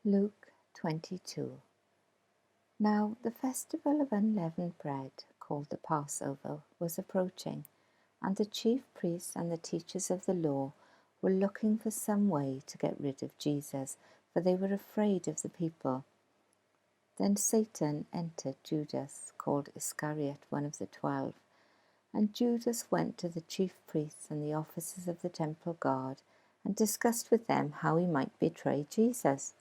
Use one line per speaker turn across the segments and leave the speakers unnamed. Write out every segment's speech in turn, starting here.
Luke 22. Now the festival of unleavened bread, called the Passover, was approaching, and the chief priests and the teachers of the law were looking for some way to get rid of Jesus, for they were afraid of the people. Then Satan entered Judas, called Iscariot, one of the 12. And Judas went to the chief priests and the officers of the temple guard and discussed with them how he might betray Jesus.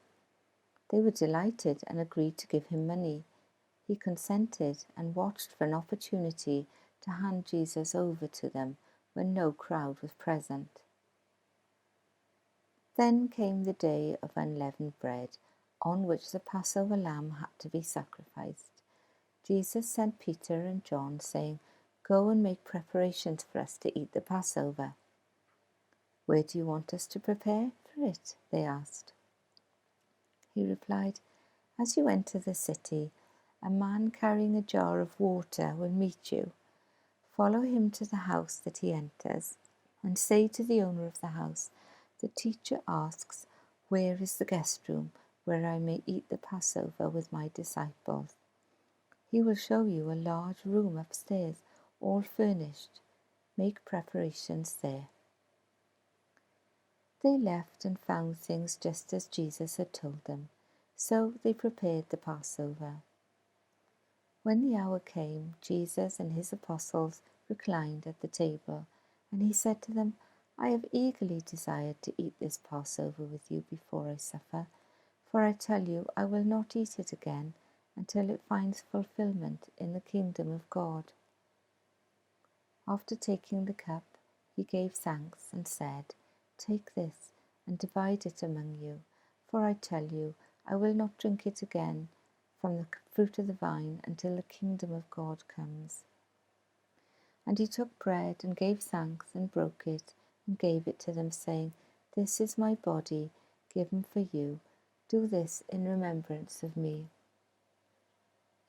They were delighted and agreed to give him money. He consented and watched for an opportunity to hand Jesus over to them when no crowd was present. Then came the day of unleavened bread, on which the Passover lamb had to be sacrificed. Jesus sent Peter and John, saying, "Go and make preparations for us to eat the Passover." "Where do you want us to prepare for it?" they asked. He replied, "As you enter the city, a man carrying a jar of water will meet you. Follow him to the house that he enters, and say to the owner of the house, 'The teacher asks, where is the guest room where I may eat the Passover with my disciples?' He will show you a large room upstairs, all furnished. Make preparations there." They left and found things just as Jesus had told them, so they prepared the Passover. When the hour came, Jesus and his apostles reclined at the table, and he said to them, "I have eagerly desired to eat this Passover with you before I suffer, for I tell you, I will not eat it again until it finds fulfillment in the kingdom of God." After taking the cup, he gave thanks and said, "Take this and divide it among you, for I tell you, I will not drink it again from the fruit of the vine until the kingdom of God comes." And he took bread and gave thanks and broke it and gave it to them, saying, "This is my body given for you. Do this in remembrance of me."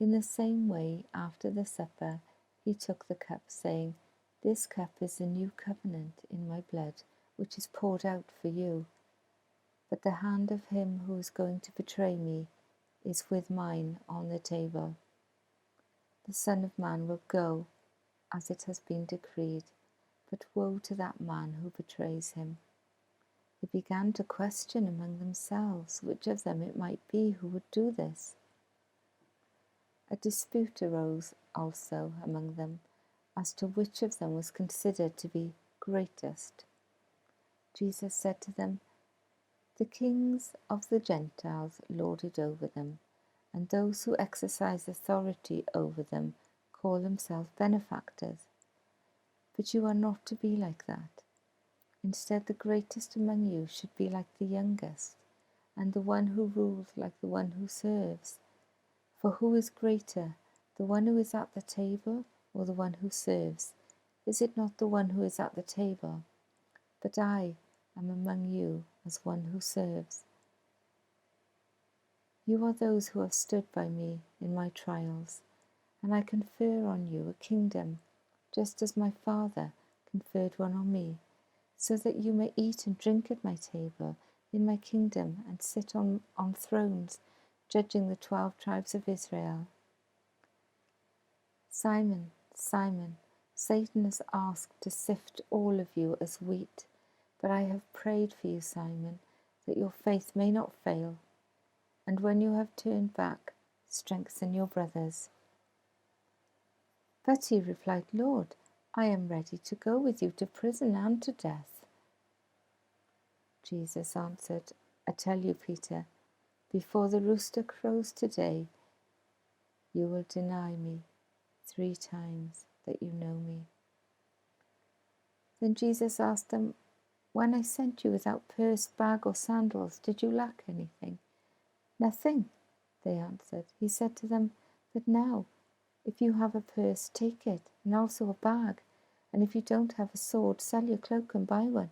In the same way, after the supper, he took the cup, saying, "This cup is the new covenant in my blood, which is poured out for you. But the hand of him who is going to betray me is with mine on the table. The Son of Man will go as it has been decreed, but woe to that man who betrays him." They began to question among themselves which of them it might be who would do this. A dispute arose also among them as to which of them was considered to be greatest. Jesus said to them, "The kings of the Gentiles lord it over them, and those who exercise authority over them call themselves benefactors. But you are not to be like that. Instead, the greatest among you should be like the youngest, and the one who rules like the one who serves. For who is greater, the one who is at the table or the one who serves? Is it not the one who is at the table? But I am among you as one who serves. You are those who have stood by me in my trials, and I confer on you a kingdom, just as my Father conferred one on me, so that you may eat and drink at my table in my kingdom and sit on thrones, judging the 12 tribes of Israel. Simon, Simon, Satan has asked to sift all of you as wheat, but I have prayed for you, Simon, that your faith may not fail. And when you have turned back, strengthen your brothers." But he replied, "Lord, I am ready to go with you to prison and to death." Jesus answered, "I tell you, Peter, before the rooster crows today, you will deny me 3 times that you know me." Then Jesus asked them, "When I sent you without purse, bag, or sandals, did you lack anything?" "Nothing," they answered. He said to them, "But now, if you have a purse, take it, and also a bag. And if you don't have a sword, sell your cloak and buy one.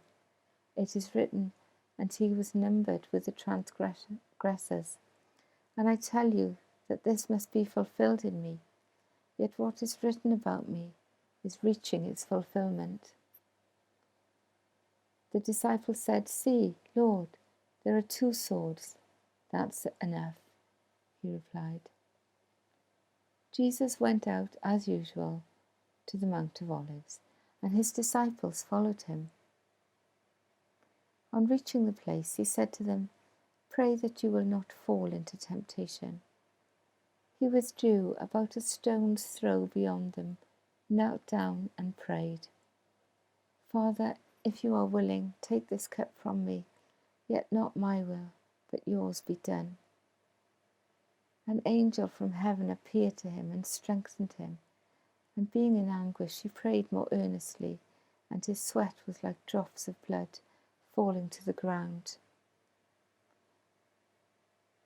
It is written, 'And he was numbered with the transgressors.' And I tell you that this must be fulfilled in me. Yet what is written about me is reaching its fulfillment." The disciples said, "See, Lord, there are 2 swords." That's enough, he replied. Jesus went out as usual to the Mount of Olives, and his disciples followed him. On reaching the place, he said to them, "Pray that you will not fall into temptation." He withdrew about a stone's throw beyond them, knelt down and prayed, "Father, if you are willing, take this cup from me, yet not my will, but yours be done." An angel from heaven appeared to him and strengthened him, and being in anguish, he prayed more earnestly, and his sweat was like drops of blood falling to the ground.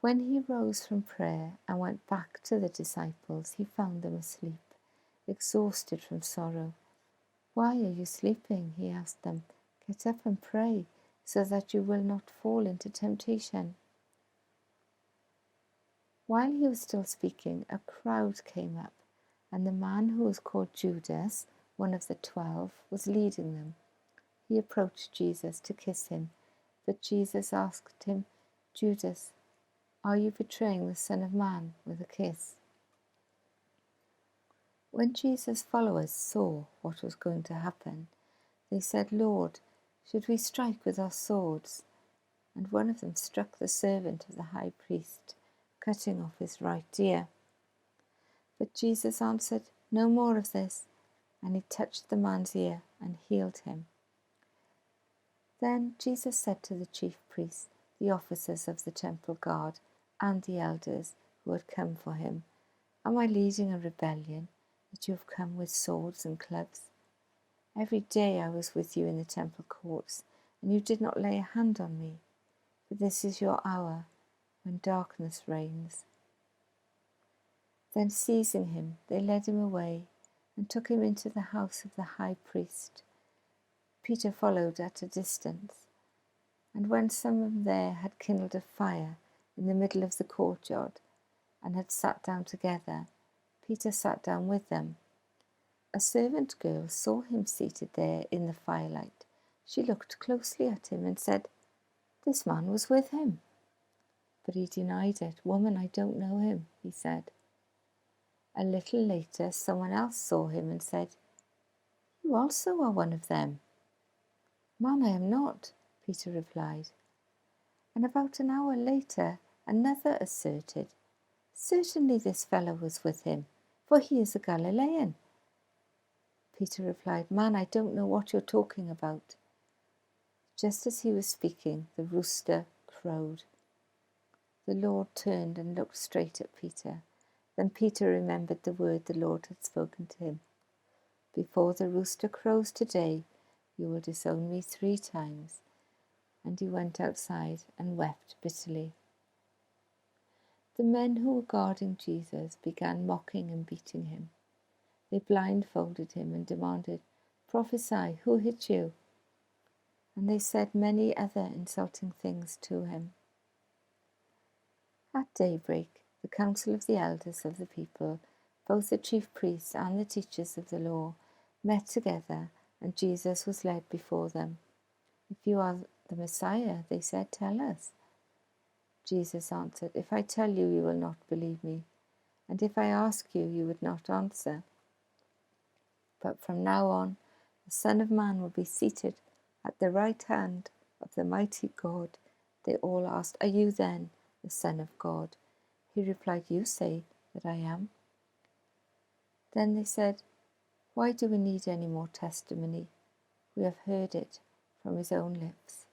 When he rose from prayer and went back to the disciples, he found them asleep, exhausted from sorrow. "Why are you sleeping?" he asked them. "Get up and pray, so that you will not fall into temptation." While he was still speaking, a crowd came up, and the man who was called Judas, one of the 12, was leading them. He approached Jesus to kiss him, but Jesus asked him, "Judas, are you betraying the Son of Man with a kiss?" When Jesus' followers saw what was going to happen, they said, "Lord, should we strike with our swords?" And one of them struck the servant of the high priest, cutting off his right ear. But Jesus answered, "No more of this," and he touched the man's ear and healed him. Then Jesus said to the chief priests, the officers of the temple guard, and the elders who had come for him, "Am I leading a rebellion that you have come with swords and clubs? Every day I was with you in the temple courts, and you did not lay a hand on me. But this is your hour when darkness reigns." Then seizing him, they led him away and took him into the house of the high priest. Peter followed at a distance, and when some there had kindled a fire in the middle of the courtyard and had sat down together, Peter sat down with them. A servant girl saw him seated there in the firelight. She looked closely at him and said, "This man was with him." But he denied it. "Woman, I don't know him," he said. A little later, someone else saw him and said, "You also are one of them." "Man, I am not," Peter replied. And about an hour later, another asserted, "Certainly this fellow was with him, for he is a Galilean." Peter replied, "Man, I don't know what you're talking about." Just as he was speaking, the rooster crowed. The Lord turned and looked straight at Peter. Then Peter remembered the word the Lord had spoken to him. "Before the rooster crows today, you will disown me 3 times." And he went outside and wept bitterly. The men who were guarding Jesus began mocking and beating him. They blindfolded him and demanded, "Prophesy, who hit you?" And they said many other insulting things to him. At daybreak, the council of the elders of the people, both the chief priests and the teachers of the law, met together, and Jesus was led before them. "If you are the Messiah," they said, "tell us." Jesus answered, "If I tell you, you will not believe me, and if I ask you, you would not answer. But from now on, the Son of Man will be seated at the right hand of the mighty God." They all asked, "Are you then the Son of God?" He replied, "You say that I am." Then they said, "Why do we need any more testimony? We have heard it from his own lips."